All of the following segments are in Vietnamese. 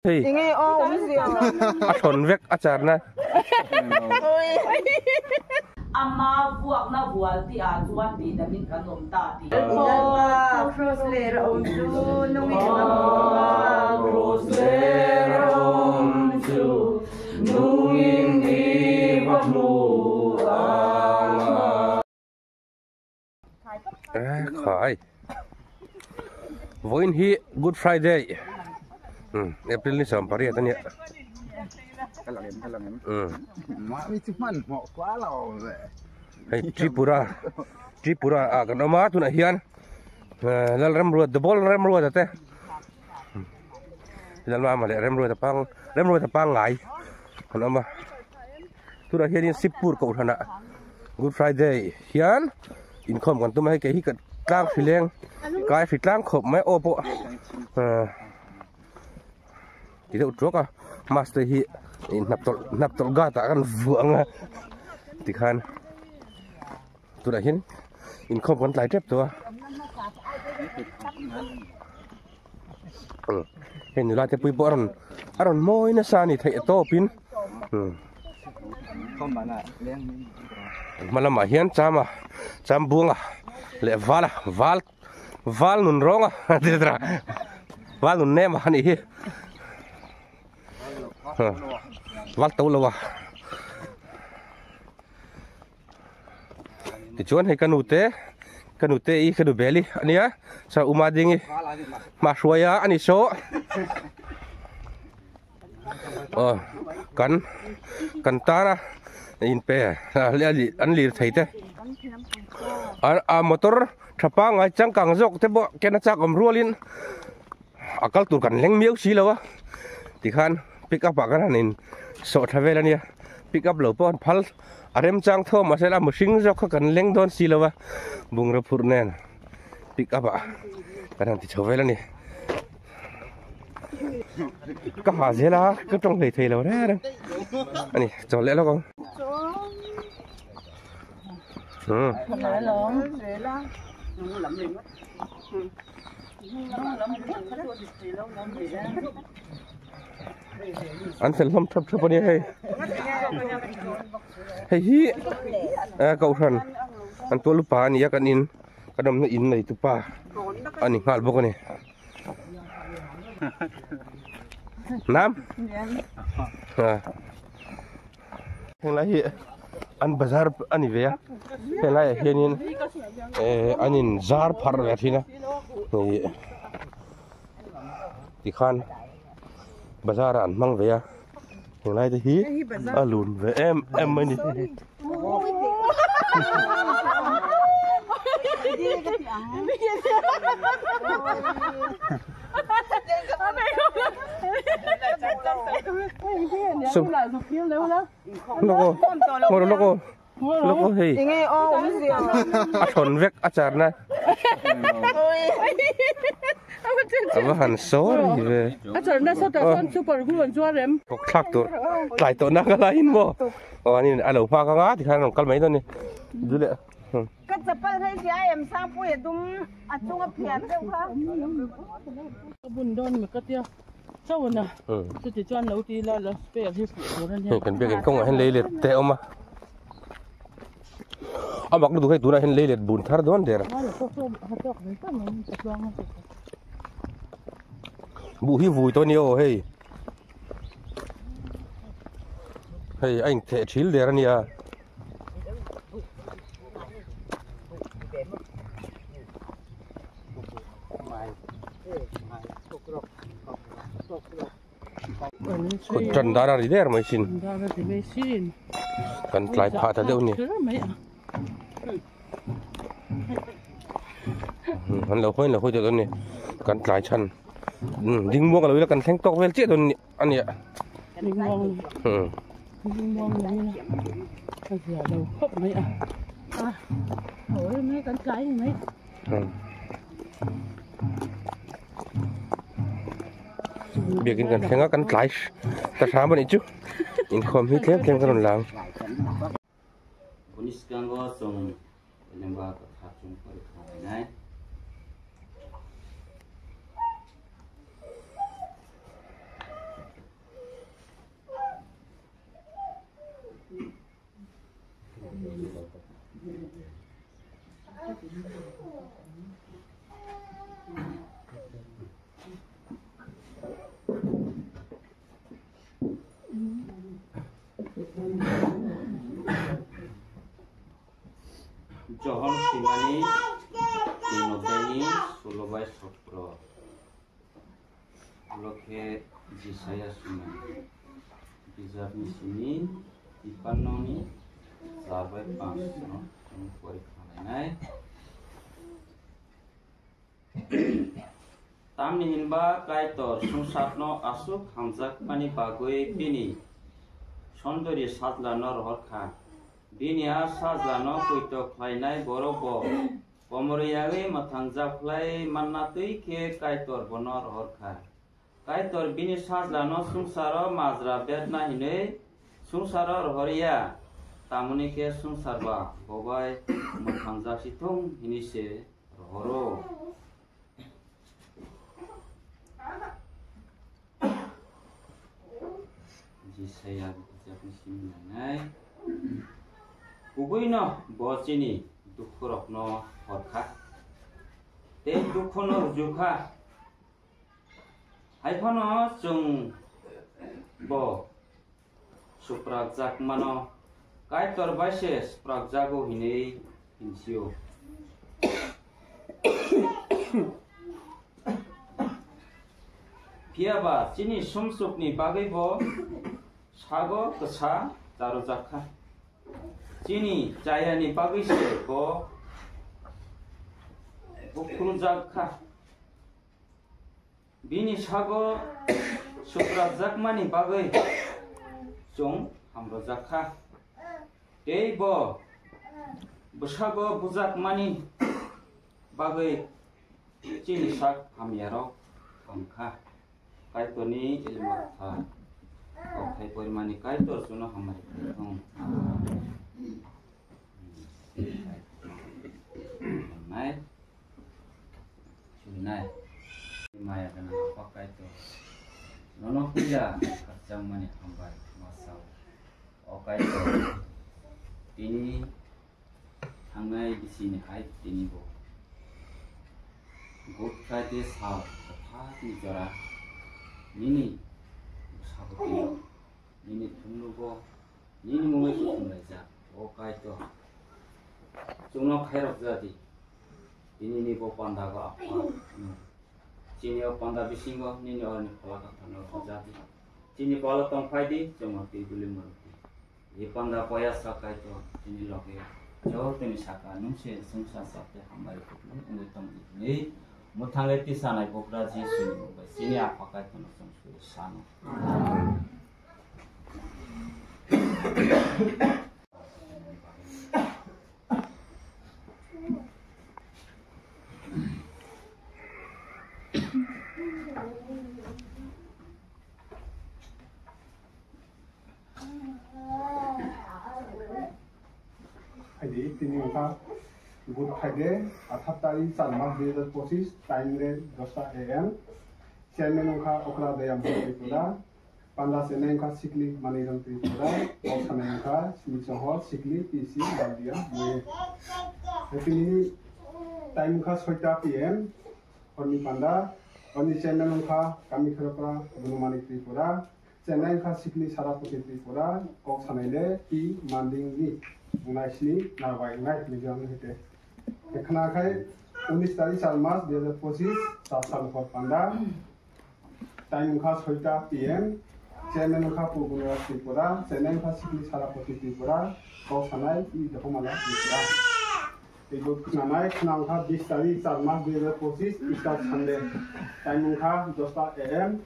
Hey, aton vek acar na. Ama buat na buat di acuan di damin kanom tadi. Crossler om tu nungi Crossler om tu nunging di baklu khỏi. Voin hi Good Friday. April ni sampai ya tanya. Kalau mak ni cuman mau kualau. Hey, Tripura, kan nama tu nak hian. Lal remruat, debol remruat teh. Lal mama le remruat tapang ngai. Kan nama. Tu nak hian Sipur kau thana. Good Friday hian. Income kan tu mai ke hi kat tang fileng. Kai fitlang khop mai opo. Kita utrok master hi naptol gata kan vuang tikan tu dah hin income kan lai trap tu hen ni la te pui boron aron moi na sani thai to pin malam hian cham bunga le val nun ronga tidra val nun nema ni hi vắt tàu lâu à, thì chuan hay canu té y canu belly, anh á, sao umadingi, mà xuôi á, anh số, cần ta na, in pe, anh lì thấy thế, motor thapa ngay chẳng càng dọc thế bộ, cái nó chắc om ruolin, akal tu cần leng miêu xí lâu á, thì khan pick up akan anin so travel ania pick up lo pon phal arem chang tho ma sela machine jok kan leng don silawa bungra phurnen pick up a kan ti travel ani ka ha zela ka tong lei thei lo re ani chol le lo con anh sẽ làm thấp thấp này hay hi cậu thần anh tôi lúc pa này cái in cái đầm nó in này tụi pa anh ngal bốc này nam hiện lại hiện anh bazar anh về hiện lại hiện anh in zar phar về thì na thì khan bazar ăn mang về hiện nay thì hí lùn về em mới đi logo hey aton vek acar na apa han sorry về acar na so ta son super gluon cho rem khắc tu lại tu na cái lain mo anh alo pha ka nga thì khan kal mai to ni du le cái chập hay gì em sang phụ hiện đúng chung ấp hiền đâu không bún đôn mà cái tia sao nè tôi chỉ cho nấu tí là spare hết phụ rồi nha cần biết cái công anh lấy liệt tệ mà bác nó tụi tu na anh lấy liệt bún thar don der bu hi vui to nhiều hey hey anh thể chill der ania trần đá đi der mấy xin cần lại phá thật đâu nè hắn lâu khôi được nè cần lại chân đinh muông là cần thanh tóc vel chết rồi anh ạ đinh muông này nè cái gì đâu khóc mấy ôi mấy cần trái này mấy việc in cần khen cần lại ta sáng bên chứ in không hít thêm cái còn làm Ponis kanggo song penyembah hajung perkawainan. simani tinobeni sulubai sopro loke jisaya sumani bijabni sini ipanoni sabai pangsno porikha lainai tamni hinba kaitor sungsapno asuk hamjak pani bagoi bini sondori sajlano rohorkha binia sajlano kuito khlainai borobo pomoriyagi mathangjaklai mannatui ke kaitor bono rohorkha kaitor bini sajlano sungsaro majra bedna hinei sungsaro rohoriya tamuni ke sungsarba bobai mathangja situng hinise rohoro saya jadi simnai ubuino bocini dukhorokno horkha te dukhono rujukha haifano chung bo supragjak mano kaitor baise spragjago hinei hinsio piaba chini sumsukni bagaibo sago kesa jarojaka chini chayani bagise bo bukrujaka bini sago suprajakmani bagai chung hamrojaka tei bo busago bujakmani bagai chini sak hamyaro hamkha kaitoni ilmartha okai porimani kaitor suno hamari nai sunai maya dana pakai to nono puja kacang mani hambai masau okai to ini hangai di sini hai ini bo good kate sao thati jara nini sabuti nini thumnugo nini mumai thumai ja okai to chungno khairok jadi ini ni bo pandaga apa chini o panda bisingo nini orni phala kathano jadi chini phala tong phaidi chomati duli murti ye panda poya sakai to chini loge jo teni saka nungse sungsa sapte hamari putlu ungu tong ni muthale ti sanai bokra ji suni bo chini apakai to sungsu sano Friday, Tiningka, Good Friday, Athatari, Salmas, 2025, time 10 AM. Chairman Unka, Okra Dayam Tripura, Panda Senenka, Sikli, Maniram Tripura, Osanenka, Smitsoho, Sikli, PC, Badia, Happy time Unka, Soita PM, Horni Panda, Horni Chairman Unka, Kamikara, Bunumani Tripura, Senenka, Sikli, Sarapoti Tripura, Oksanele, P. Mandingi. Unaisni narwai ngai mijam hite ekhna khai 19 तारिख साल मास 2025 7 साल पर पंदा टाइम खा 6टा PM chairman खा पुगुना त्रिपुरा चेन्नई खा सिकली सारापति त्रिपुरा को सानाय इ दखमाला त्रिपुरा एगो खनानाय खनां खा 20 तारिख साल मास 2025 स्टार संडे टाइम खा 10 AM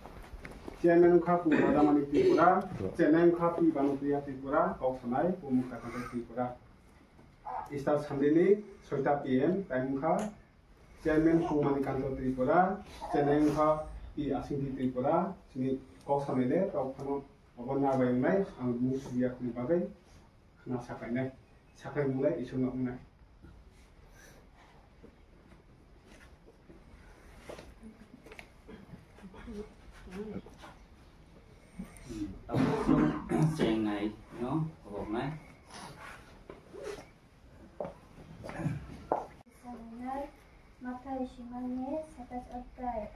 चेयरमैन खा पुगुना त्रिपुरा चेन्नई खा पि बानुप्रिया त्रिपुरा को सानाय पुमुखा त्रिपुरा स्टार संडे नि 6टा PM टाइम खा चेयरमैन पुमानि कांतो त्रिपुरा चेन्नई खा पि आसिंगि त्रिपुरा सिनि को सानायले रावखानो अबना बायनाय आं मुसिया नि बागै खना साखायनाय साखाय मुलाय इसुना उनाय cheng này nó hộp này Makai Shimane, Satas Otai,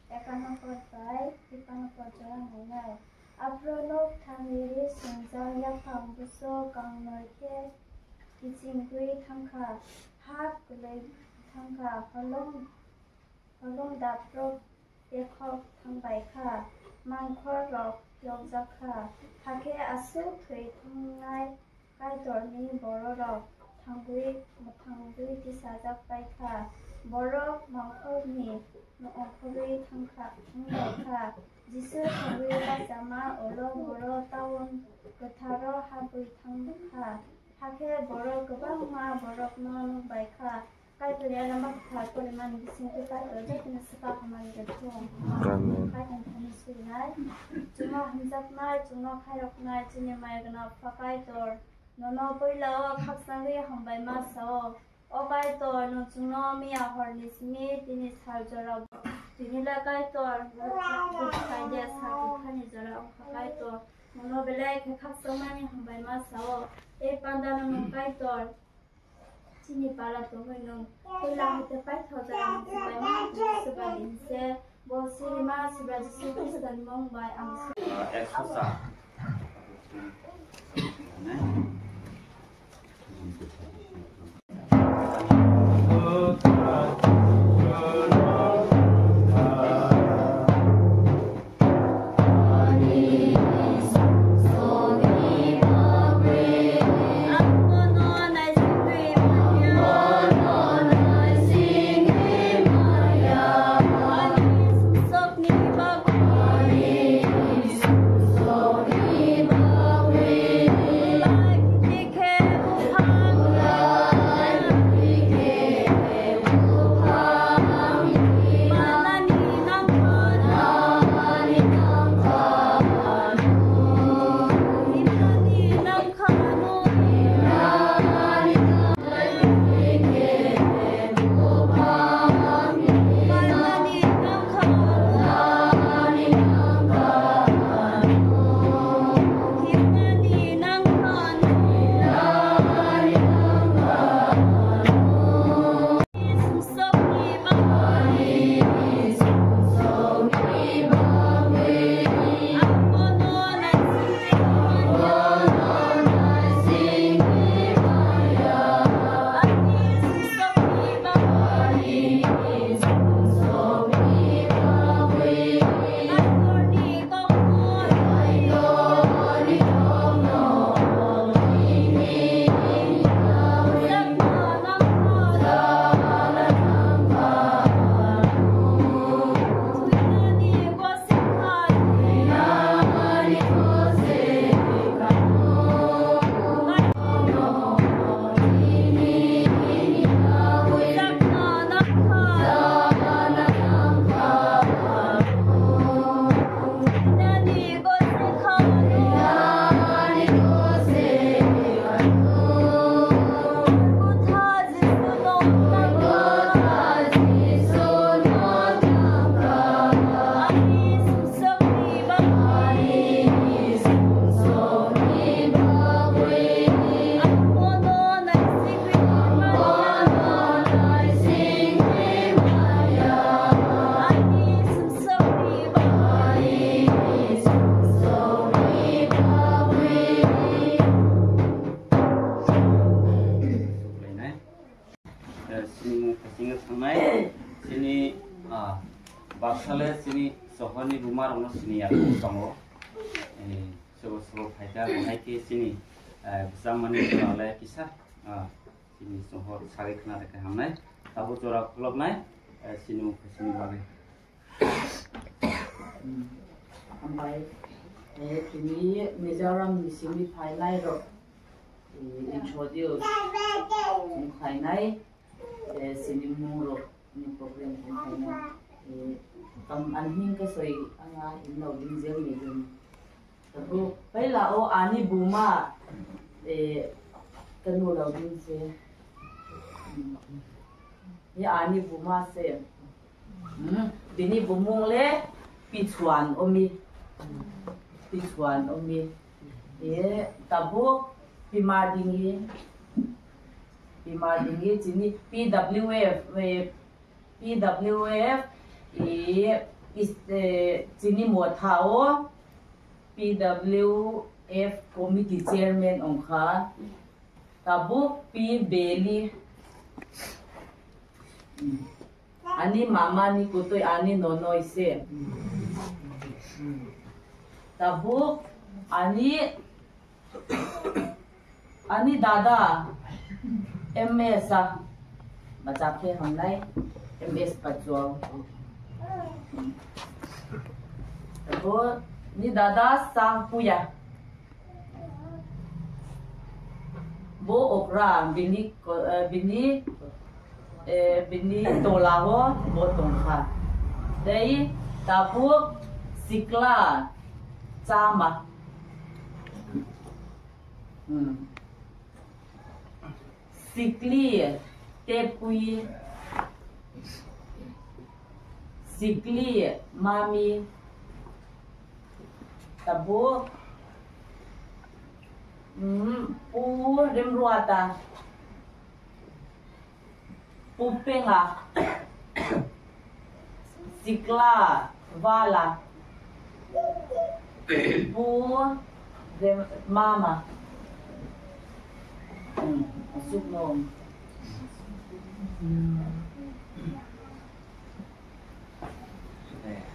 Ekanokotai, Ipanokotai, Munai, Apronok Tamiri, Sinzaya Pambuso, Gangnorke, Kitsingui Tanka, พักเลยทางค่ะพอลงดับรถเรียกเขาทางใบค่ะมังควรรอกยอมจักค่ะถ้าแค่อาศัยถอยทางง่ายใกล้ตัวนี้บรอรอกทางบุยมาทางบุยที่สาจักไปค่ะบรอมังควรนี่น้องคุยทางค่ะทางใบค่ะจิสือทางบุยได้จะมาโอโลบรอตาวันกทารอหาบุยทางค่ะถ้าแค่บรอกบ้างมาบรอกนอนใบค่ะใกล้ตัวนี้น้ำมันขาดปริมาณสิ่งที่ใกล้จะเป็นสภาพของมันจะท่วมใกล้กันทันทีนะจุดน้ำหินจับไม้จุดน้ำไข่ดอกไม้จุดนี้ไม่กันฟ้าใกล้ตัวนนปุยแล้วขับสังเกตของใบไม้สาวโอ้ใกล้ตัวนจุดน้ำมีอาหารนิสมีที่นิสหายจราจุดนี้แล้วใกล้ตัวจุดใครเดียสหายทุกขันจราใกล้ตัวนนเบลล์แค่ขับสังเกตของใบไม้สาวปันดานนใกล้ตัวที่นี่ปาราตัวไม่นุ่มเวลาที่จะไปทอดจะทำสบายมากสบายอินเซ่บอสซีมาสบายสุดสุดมองไปอังส exercise sini baksalnya sini sohani rumah orang sini ya kamu sebab faida bahai ke sini zaman itu oleh kisah sini sohor sari kena dekat hamai tahu corak klub nai sini bagi hamai sini Mizoram di sini Thailand ro introduce sini Thailand sini muro ni program Thailand kam anhin ka soi anga inlo ding zel me dum tabu paila o ani buma kanu lo ding se ya ani buma se bini bumung le pichuan omi tabu pimadingi sini PWF sini muatao PWF committee chairman ongkha tabu P Bailey Ani mama ni kutoy ani nonoy se. Tabuk ani dada MS macake hangnai MS pajual. Tabuk ni dada sang puya. Bo okra bini tolaho bo tongkha. Dei tabuk sikla sama. Sikli tepui. Sikli mami. Tabuk pu remruata. Pupenga. Sikla vala. Pu mama. Masuk nom.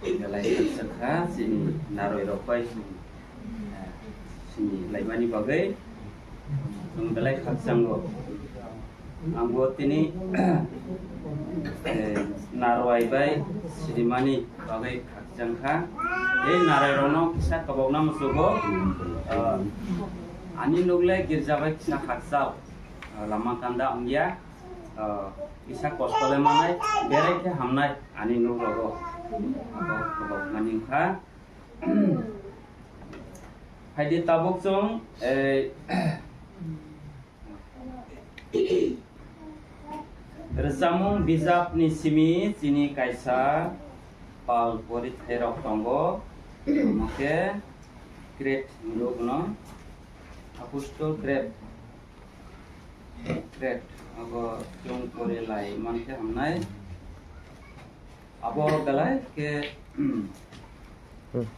Galai sekha sini naroi ropai sini laimani bagai galai khatsanggo anggota ini narwai bai sini mani bagai khatsangkha narai rono kisah kabogna musugo ani nugle girja bai kisah khatsau lama kanda ongya kisah kostole manai bereke hamnai ani nugrogo kabog maningkha Haidi tabuk song Resamung bizap ni simi sini kaisa pal porit erok tonggo make great mulugno apostol great ago jong pore lai manke hamnai abo galai ke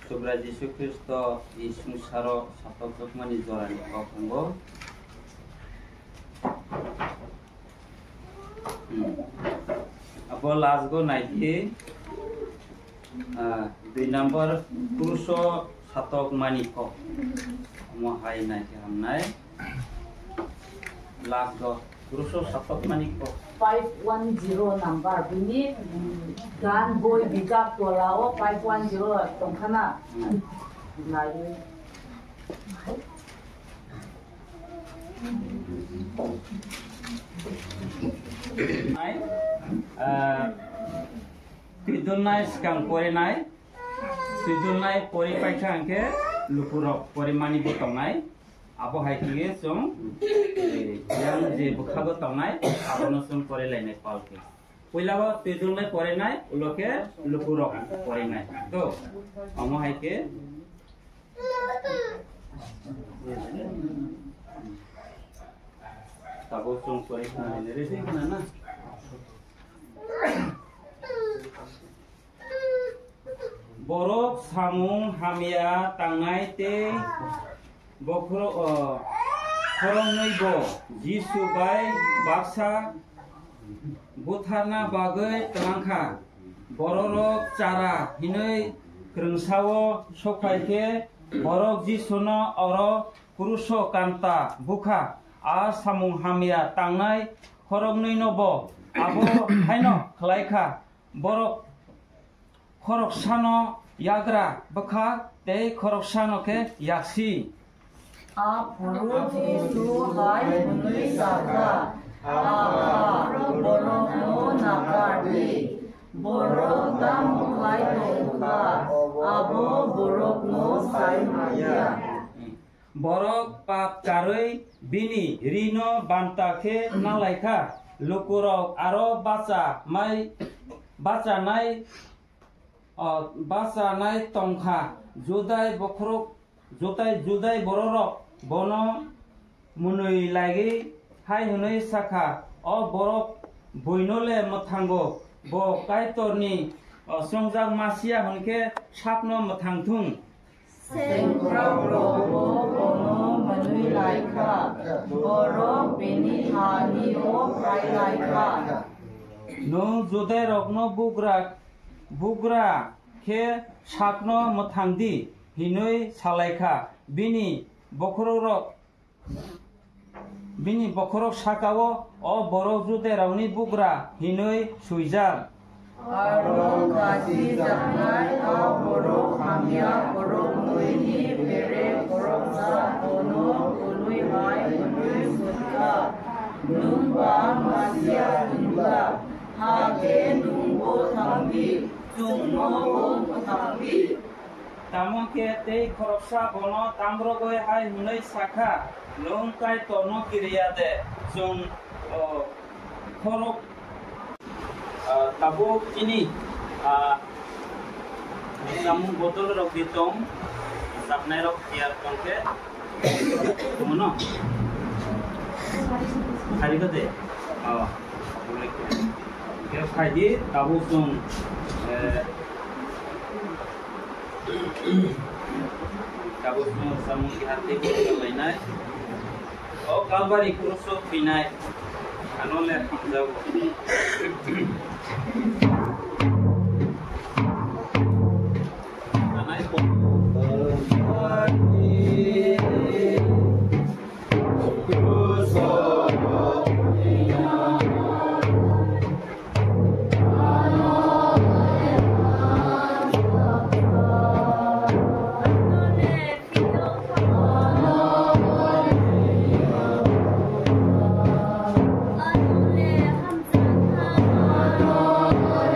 Sobra Yesus Kristo Yesus Saro Satok Sokmani Zorani Kongo Apo last go naiki 2 number Puruso Satok Maniko Mo hai naiki hamnai last go Puruso Satok Maniko 510 number bini gan boy bigap tolao 510 tongkhana nai tidunai skang pore nai tidunai pore paithang ke lupurok pore mani botongai abo haiki song yang je bukhago tongai abono song pore lainai palke poilago tidunai pore nai uloke lupurok pore nai to amo haike tabo song pore nai resi kana borok samung hamia tangai te bokro khorongoi bo jisu bai baksa buthana bagai tangkha borok cara hinai krungsawo sokhaike borok jisuno oro puruso kanta bukha a samung hamia tangai khorongoi nobo abo haino khlaikha borok khorok sano yagra bakha te khorok sano ke yaksi a puru jisu hai nui saka a borok no nakari borok dam hai tongkha abo borok no sai maya borok pap karoi bini rino bantake nalaikha lukurok aro baca nai tongkha judai bokrok judai bororok bono munui lagi hai hunui saka o borok boinole mathango bo kaitorni songjak masia hunke sapno mathangthung Sengprang robo bono มันลุยไหลค่ะบรมเป็นนิทานิโอไพรไหลค่ะ no jode rok no bugra ke sakno mothangdi hinoi salaikha bini bokhorok sakao o borok jode rauni bugra hinoi suijak อารมณ์กาจีจักนายเอาบรมขามยาบรมนุยนีเปเรบรมสาโตโนกุลุยหายกุลุยสุดกานุงบามาเสียนุงกาหาเกนุงโบทังบีจุงโนโบทังบี Tamoke tei koroksa bono tamrogoi hai hunai sakha longkai tono kiriyade jong korok tabo ini samung botol rok ditong saknai rok tiar tongke mono hari kate boleh ke khai tabo jong kabutnya samung di hati kita lainnya. Oh kalbari kurusuk pinai, anoleh jauh. Anai pun. Hãy subscribe cho kênh Ghiền Mì Gõ để không bỏ lỡ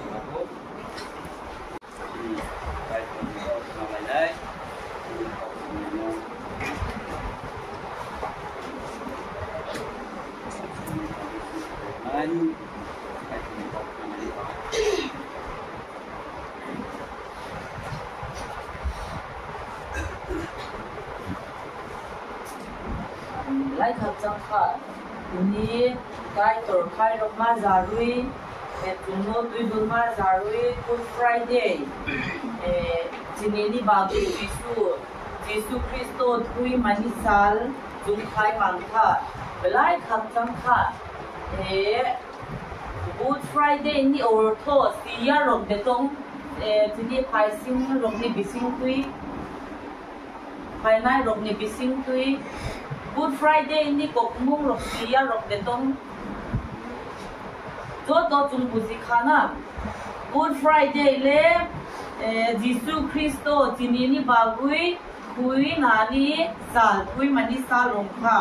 ไล่ขับจังค่ะวันนี้ใกล้ตัวใครลงมาจารุยจุนโนตุยบุญมาจารุย Good Friday จีนีนี่บาบุจิสุคริสโตทุยมันนิสัลจุงใครมังค่ะไล่ขับจังค่ะGood Friday นี่โอร์โทสียารมเดตงที่นี่ภายซิงรมนี่บิซิงตุยภายในรมนี่บิซิงตุยGood Friday นี่กบมุ่งรบสียารบเดตงตัวจุงบุษขานะ Good Friday เล่ยิสุคริสโตที่นี่บากุยคุยนานีสาลคุยมันนี่สาลงค่ะ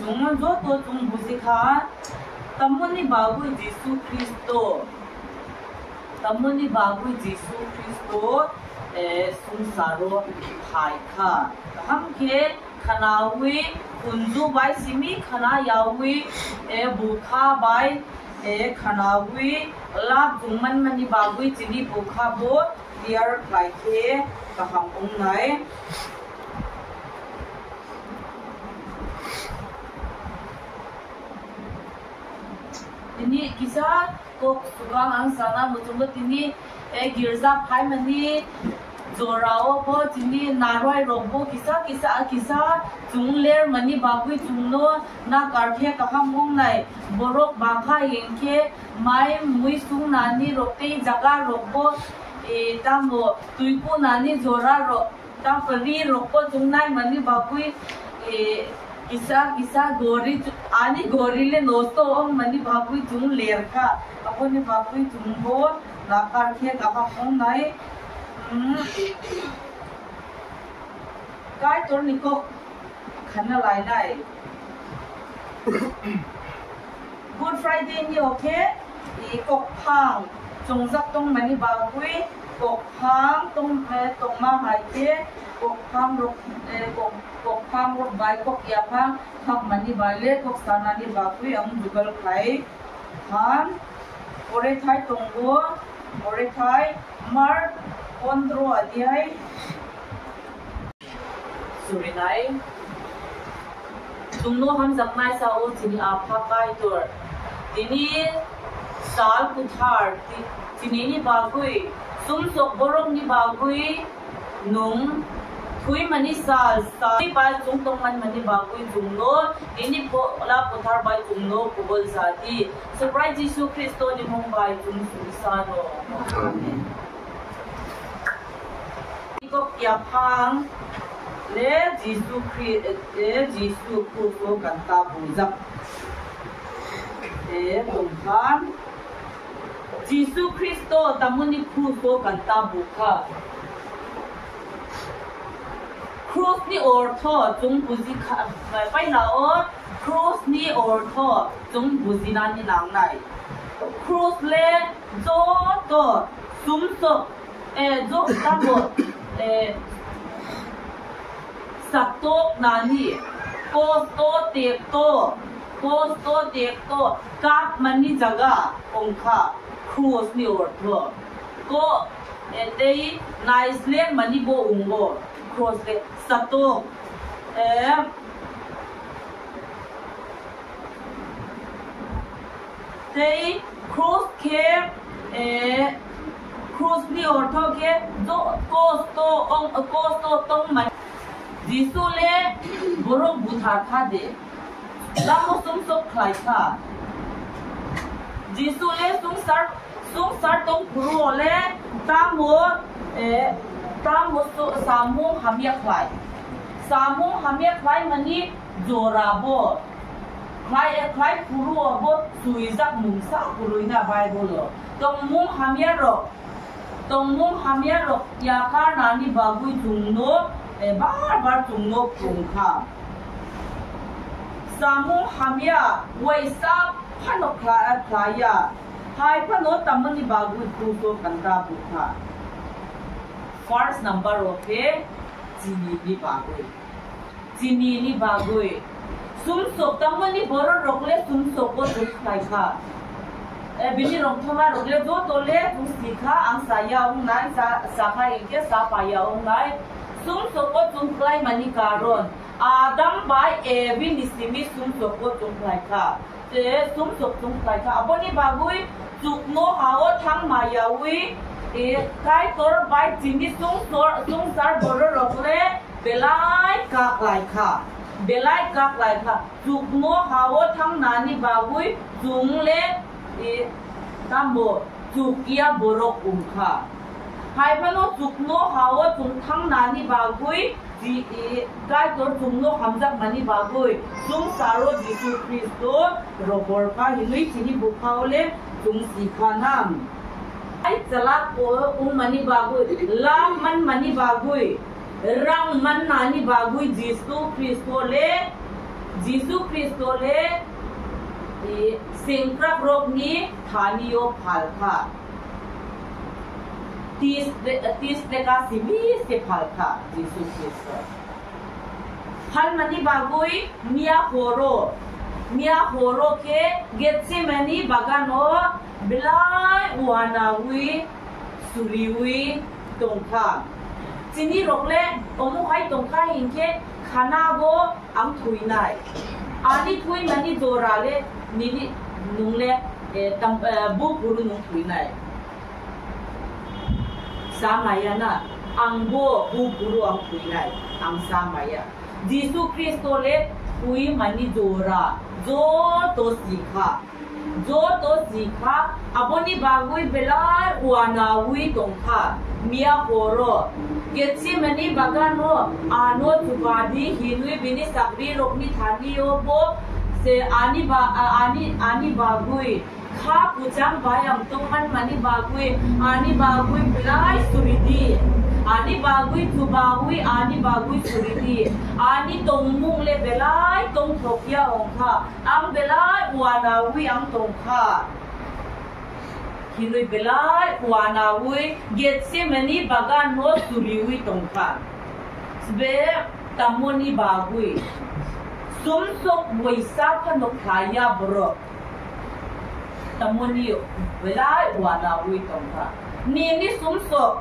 จุงตัวจุงบุษขาตำมันนี่บากุยยิสุคริสโตตำมันนี่บากุยยิสุคริสโตสุนสารหายค่ะทำแค่ขณะวิคุณจูใบสิมีขณะยาวิบุคาใบขณะวิลาจุงมันนี่บาวิจีนีบุคาโบเดียร์ไลเคกะหังองไหนทีนี้กิจก็สุกังอังสานะมุจุมทีนี้กิจพายมันนี่Zorao po tini narwai robo kisa chung ler mani bagui chungno na karthia kaham mong nai borok bangkha yengke mai mui sung nani rokte jaga robo tamo tuipu nani zora ro ta pari robo chungnai mani bagui kisa gori ani gori le nosto ong mani bagui chung ler ka aponi bagui chungbo na karthia kaham mong nai cáiตัวนี้ก็ขันอะไรได้ Good Friday นี่โอเคกบพังจงจับตรงมันนี่บางวิกบพังตรงมาหายเจ๊กบพังรบกบพังรบใบกบยาพังพังมันนี่ใบเล็กกบสานานี่บางวิอังจุกลไข่พังโอเรไทยตรงบัวโอเรไทยมาร์15 अध्याय सुरिनाई तुमनो हम जपनाई साओ जिनी आपका काय तोर दिनी साल कुथार जिनी नि बागुई सुम सोक बोरोंग नि बागुई नुंग थुई मनी साल बाय जुंग तोंग मनी बागुई जुंगनो दिनी ला कुथार बाय जुंगनो कुबल जाती सरप्राइज यीशु क्रिस्तो नि मोंग बाय जुंग सुसानो आमीनก็อย่าพังและยิสุคริสต์กันตาบุญจับตรงกันยิสุคริสต์ตามุนิครูโซกันตาบุค่ะครูสนี่ออร์ทอจงบุจิค่ะไปแล้วครูสนี่ออร์ทอจงบุจินันนี่หลังไหนครูสเล่โจโตสุมโซโจตาบุสัตโตนานีโกสโตเตโตกับมันนี่จักองค่ะครูสนี่ออร์ทอก็เตยนายสเลนมันนี่โบองโบครูสเลสัตโตเตยครูสเคครูสนี่ออร์ทอเคโจโกสโตตงมันยิสุเล่บรกบุธาคาเดลาโมสุมสกคลายค่ะยิสุเล่สุงสารตงครูเล่ตามโมสามุหามีคลายมันนี่โจราโบคลายครูโบสุยจักมุงสักครูน่ะไบเบิลตรงมุงหามีรกยาคานานี่บากุยจุงโนบาจุงโนปุงค่ะสามุหามีไว้ซับพันกคลาย hai pa no tamani bagu tu to kanta bukha first number okay chini ni bagoi sum sok tamani boro rokle sum sok ko tu khai kha e bini rong thoma rokle do tole tu sikha ang saya ong nai sa kha ke sa pa ya ong nai sum sok ko tum khai mani karon adam bai evi nisimi sum sok ko tum khai kha te sum sok tum khai kha aboni bagoi chuk no hao thang mayawi e kai tor bai chini sum sar boro rokle belai kak lai kha chuk no hao thang nani bagoi chung le e tambo chukia borok kha hai phano chuk no hao chung thang nani bagoi ji e kai tor chung no hamjak mani bagoi chung saro jisu kristo robor ka hilui chini bukhaule chung sikha nam ai chalak ko mani bagoi lam man mani bagoi rang man nani bagui jisu kristo le sengkrak rok ni thaniyo phalkha tis deka simi se phalkha jisu kristo hal mani bagui mia horo ke getsemani bagano bilai wanawi suriwi tongkha chini rokle omu khai tongkha inke khana go ang thui nai ani thui mani dorale nini nungle bu puru nung thui nai samaya na ang bo bu puru ang thui nai ang samaya jisu kristo le thui mani dora jo to sikha aboni bagui belai wanawi tongkha mia horo getsemani bagano ano tubadi hinui bini sakri rokni thaniyo bo se ani bagui kha pujang bayam tongman mani bagui ani bagui belai suridi ani bagui tubagui ani bagui suridi ani tongmung le belai tong thokya ongkha ang belai wanawi ang tongkha hinui belai wanawi getsemani bagan ho suriwi tongkha sbe tamoni bagui sumsok waisa khanok khaya bro tamoni belai wanawi tongkha nini sumsok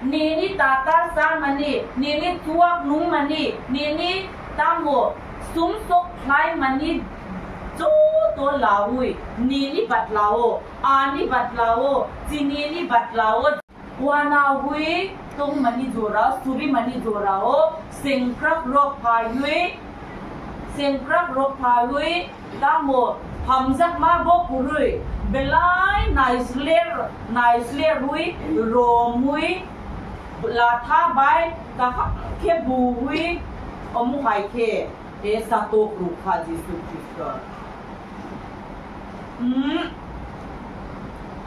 nini tata san mani nini tuak nung mani nini tamo sumsok khai mani jo to lawi nini batlao ani batlao chinini batlao wanawi tong mani jora suri mani jorao sengkrak rok phayui tamo hamjak ma bo purui belai naisle rui romui latha bai ka ke buwi omu hai ke e sato rukha jisu kristo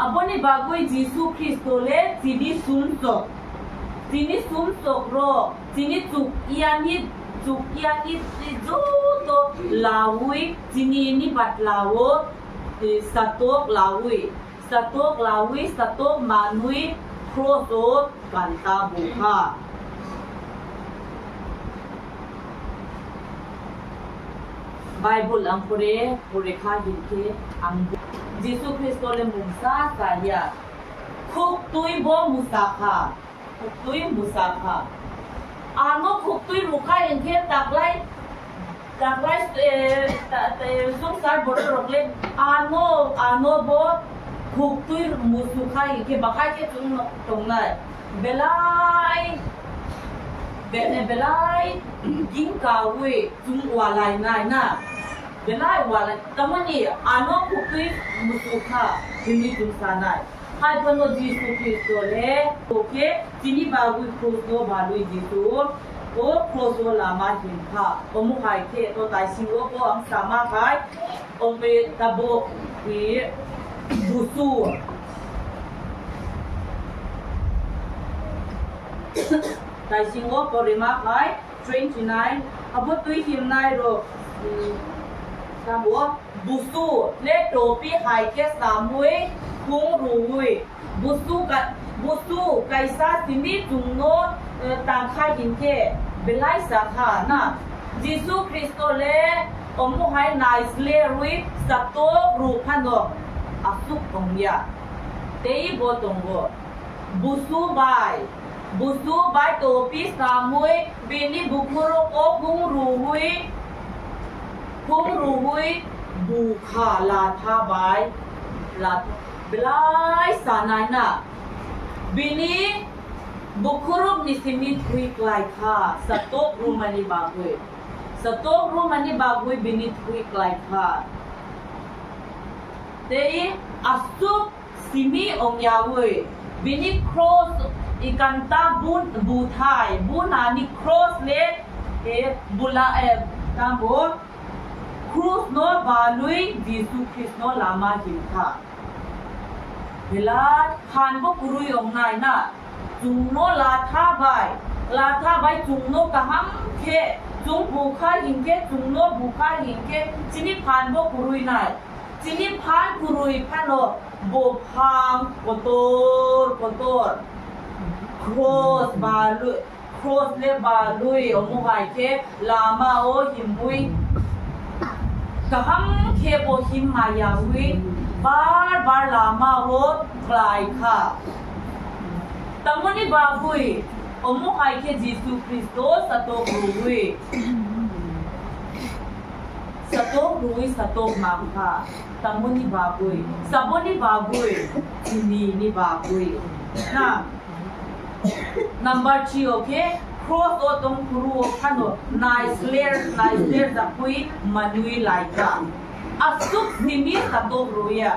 aboni bagoi jisu kristo le tini sumsok ro tini chukiani jo to lawi tini ni batlawo satok lawi satok manui kroso kanta bukha Bible ang pure kha hinke ang Jisu Kristo le mungsa saya khuk tui bo musakha ano khuk tui rukha hinke taklai sungsar bor rokle ano bo khuk tui musukha hinke bakai ke chung tongnai belai ginkawi chung walai nai na belai walai tamani ano khukui musukha hini chung sanai hai pano jisu kristo le oke chini bagui khoso balui jisu o khoso lama hinkha omu khai ke to tai singo ko ang sama khai ome tabo ki busu tai singo porima khai 29 abo tui him nai ro ทำว่าบุสูเล็กโตปีหายแค่สามวยคุ้งรูวยบุสูไก่ซาติมิจุงโนต่างค่ายหินเกเบลไลสาขานะยิสุคริสโตเลอมุไฮนายสเลรุยสัตโตรูพันโนอัสุกองยาเตยโบตงโกบุสูบายโตปีสามวยบินิบุคุโรโอคุ้งรูวยบุคาลาทาบายลาเบลายสานายนะบินีบุครุบนิสิมิทวิกไลค่ะสต๊อกรูมันนี่บากุยบินิทวิกไลค่ะเตยอัสุสิมีองยาวุยบินิครอสอีกันตาบูไทยบูนานิครอสเลบุลาตามบุครูสโนบาลุยยิสุคริสโนลามาหินค่ะเวลาทานบุกรุยองนายนะจุงโนลาท่าใบจุงโนกะฮัมเคจุงบุคาหินเคจุงโนบุคาหินเคจินิพานบุกรุยนายจินิพานกรุยพานโนบุพังโกโตร์ครอสเลบาลุยอมุไฮเคลามาโอหิมบุยกะฮัมเคโบหิมมายาวิบาร์ลามาโหกลายค่ะตัมมุนีบาบุยอมุไฮเคยิสุคริสโตสโตกรุยสโตกมังค่ะตัมมุนีบาบุยสาบุนีบาบุยจินีบาบุยนะ number 3 โอเคcross o tong kuru khano nice layer da pui manui laika asuk simi sato ruya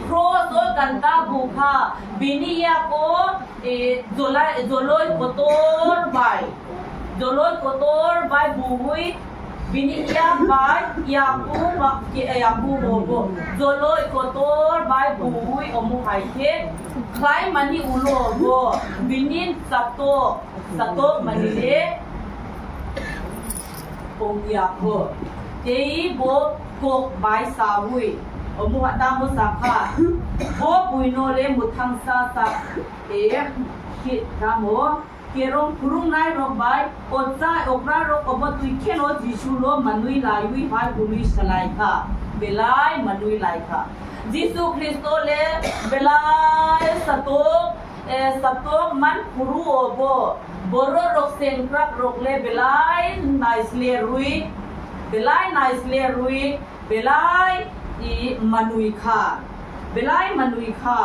cross o kanta bukha biniya ko zoloi kotor bai buhui biniya bai yapu bobo zoloi kotor bai buhui omu haike khai mani ulo go binin sato manile pongya ko tei bo kok bai sawi omu hata mo sakha bo buino le muthang sa hit kamo kerong kurung nai ro bai otsa okra ro obotui kheno jisu lo manui laiwi bai bului salai kha belai manui lai kha jisu kristo le belai satok man kuru obo boro rok sengkrak rok le belai nicely rui belai I manui kha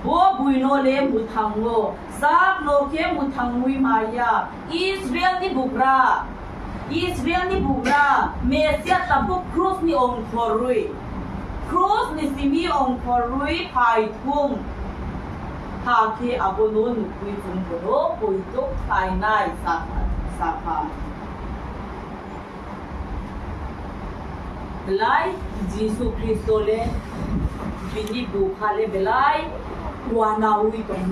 bo buino le muthango sab no ke muthangui maya Israel ni bugra mesia tabu cross ni ong khorui cross ni simi ong khorui phai thum ha ke abono nukui thum boro poito khai nai sakha belai Jisu Kristo le bini bukha le belai wana ui tong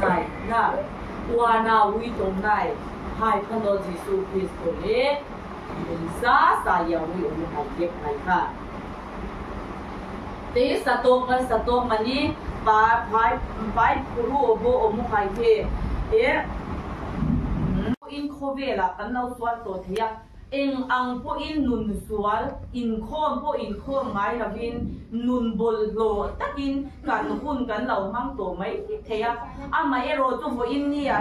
nai hai phano Jisu Kristo le sa ya ui omu hai ke khai kha te satok mani bai puru obo omu hai ke in khovela kan nau swal to thia eng ang po in nun sual in khom mai lavin nun bol lo takin kan hun kan lau mang to mai thea ama ero tu bo in ni ya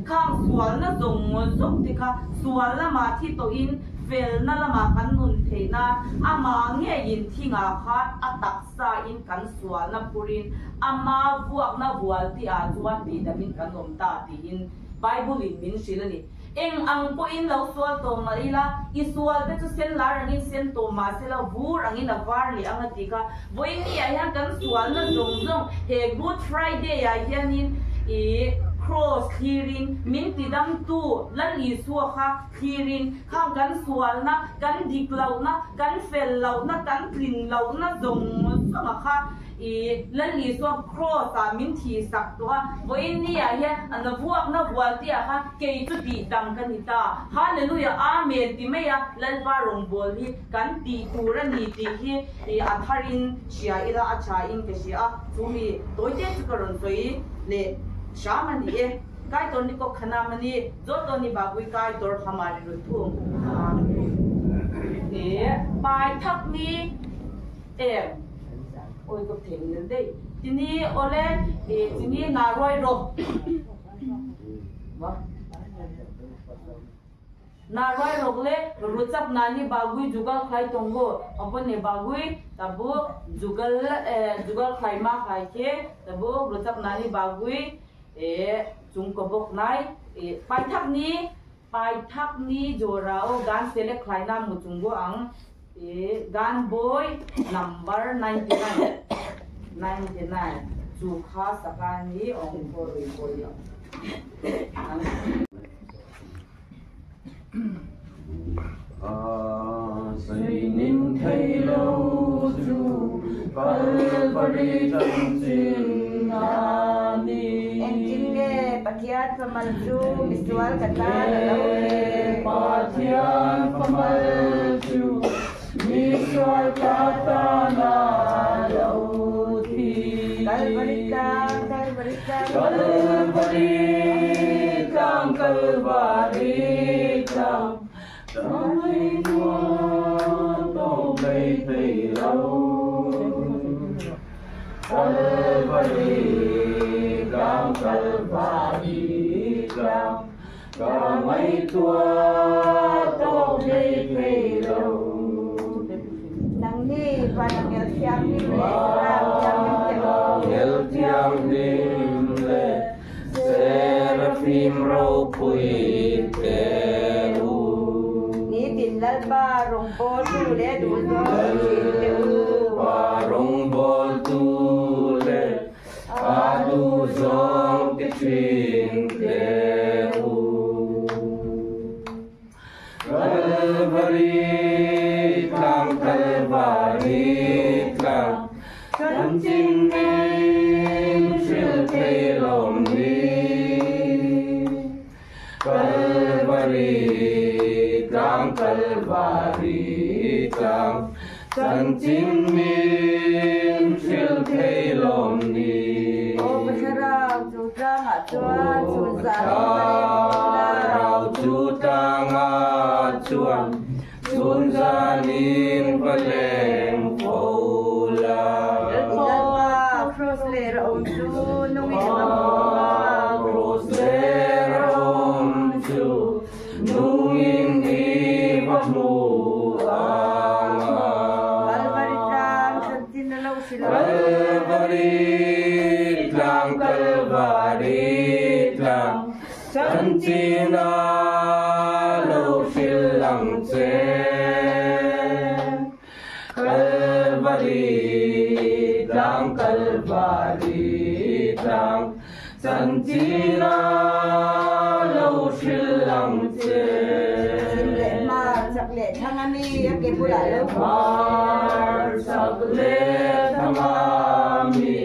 khang sual na zong zong tika sual na ma thi to in vel na lama kan nun theina ama nge in thinga khat atak sa in kan sual na purin ama buak na bual ti a chuan ti damin kan om ta ti in bible in min silani eng ang po in lau sual to marila isual te chu sen lar angin sen to ma sela vur angin avar li anga tika boin ni ya kan sual na zong he good friday ya hianin cross clearing min tidam tu lan li suwa kha clearing khang kan sual na kan dik lau na kan fel lau na kan clean lau na zong sama kha ลันลีส่วนครอสามินทีสักตัววันนี้เฮียอันพวกนักวัดที่ค่ะเกี่ยจุดดีดังกันนิตาฮาเลลูยาอาเมนที่ไม่ลันบารองบอลที่กันตีตูรันนีตีที่อัฐารินเชียอิระอัชาอินเกเชียจูมีตัวเจ้าจุกรนสวยเล่ชามันนี่กายตัวนี้ก็ขนาดมันนี่จดตัวนี้บากุยกายตัวขมาริรุทุ่งปลายทักนี้โอ้ยก็ถึงนั่นได้ทีนี้โอเล่ทีนี้นารอยรบวะนารอยรบเล่รู้จักนานี่บากุยจุกัลใครตรงก็อันเป็นเนี่ยบากุยแต่บุจุกัลใครมาใครเช่แต่บุรู้จักนานี่บากุยจุงกบกนายปลายทักนี้โจราโอการเซเล็กใครน้ำมุจุงก็อังgan boy number 99 Jukha sakani ong pori pori Sainin thay lâu chu Kalpari Jamsin Nani Engkingge Patiat Pamalju Visual Kata Lalawe Patian Pamalju Visual Kata Nalauti Kalbaritang Kalbaritang Damai tua Tô gây thầy lâu Kalbaritang Damai tua Tô gây thầy lâu Nang ni Panang Ngel Tiang ni Ngel Tiang Nim Le Seraphim Rau Pui Teru Ni Tin Lalba Rong Bo Tu Le Du Do Barong Bol Tu Le Adu Zong Kitrin Teru Kalvari Kalvaritlang Kan Jin Nim Shil Thầy Lom Ni Kalvaritlang Kan Jin Nim Shil Thầy Lom Ni O Basarao Chu Trang A Chuan Chu Rao Chu Trang A Chuan Chun Zanin Paleng Fola Cross Layer Om Chu Nung Cross Layer Om Chu Nung In Ivanu Anga Kalbaritang Santin Nalaw Sila Kalvaritlang Santina Law Silang Tse Kalvaritlang Santina Law Silang Tse Simle Ma Sakle Thangani Yake Pula Law Mar Sakle Thangami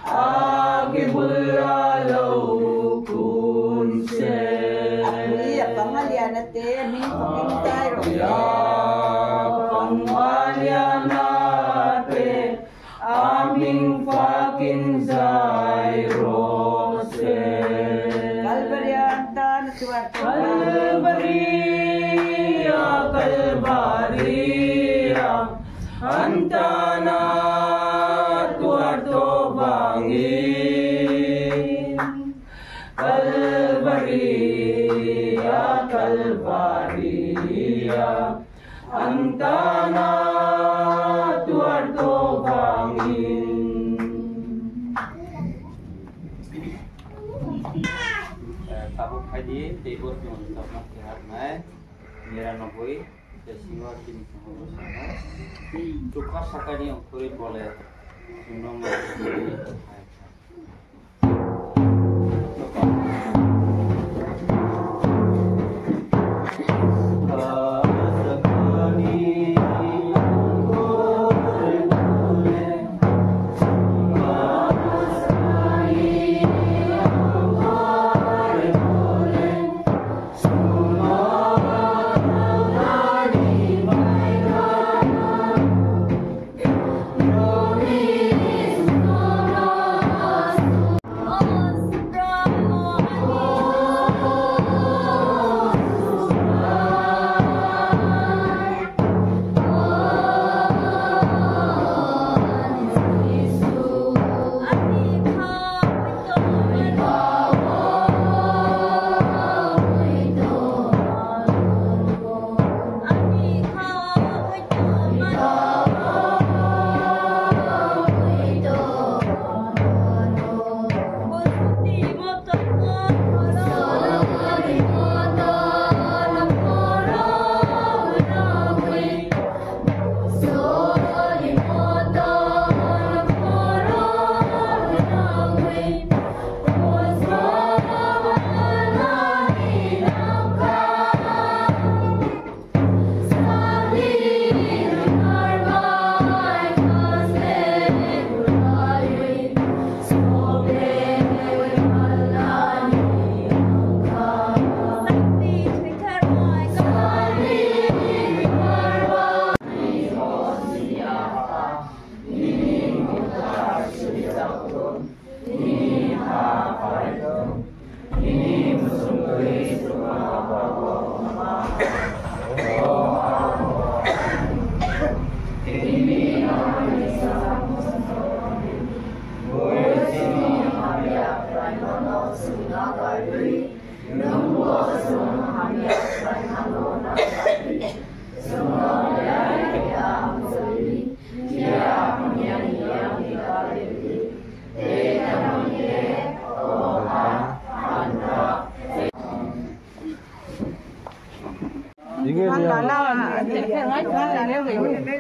Age Pula Law Kun Se Akli Pangalia Nate Min Paging Tairo Pangalianate Aming Fakin Zairose Kalbarianta Natuat Kalvaria Antana Tuarto Bangin Kalvaria Antana Tuarto Bangin Tabuk haji tibur untuk nasihat mai Niranobui Desiwa Kim Sama Tukar sakani Kurit boleh Unong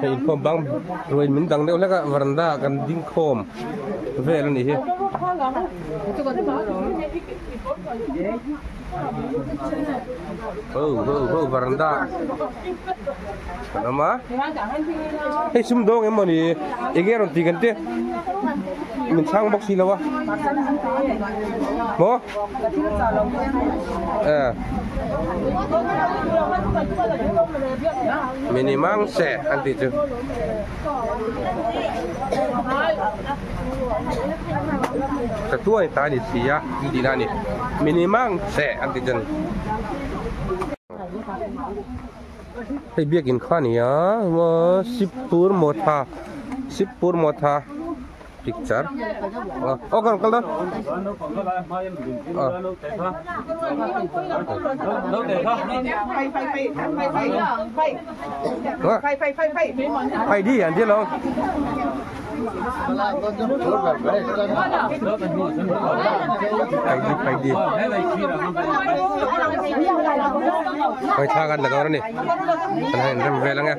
in khom bang ruin min dang deuh leka varanda kan ding khom vel ani hi varanda kanama hei sum dong emani egeron tigante min sang box hilawa mo minimang se anti tu ketua yang tadi sia di nani minimang se anti jen hei biakin khani ya sipur motha picture oh kan kalda phai đi anh chứ lo phai đi phai thaกันแล้วนี่อันนั้นเริ่มเวลาไง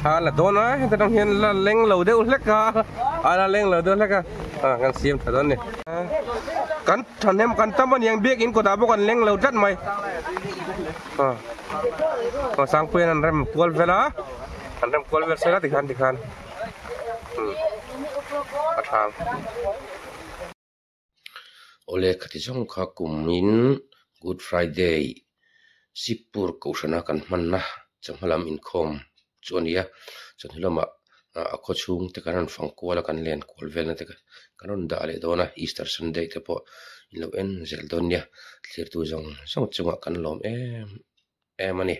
là đó nói ta đang hiện là lên lầu đeo lắc à là lên lầu đeo lắc gan xiêm thật đó này cắn thằng em cắn tâm anh em biết in của ta bao còn lên lầu rất mày sang quên anh em quên về đó anh em quên về xe đó thì khan tham ole khati jong kha kumin Good Friday sipur kausana kan manna changhalam inkhom chuania chanhilama akho chung te kanan fangkuala kan len kolvel na te kanon da le dona Easter Sunday te po in lo en zel donia thlir tu jong chunga kan lom em ani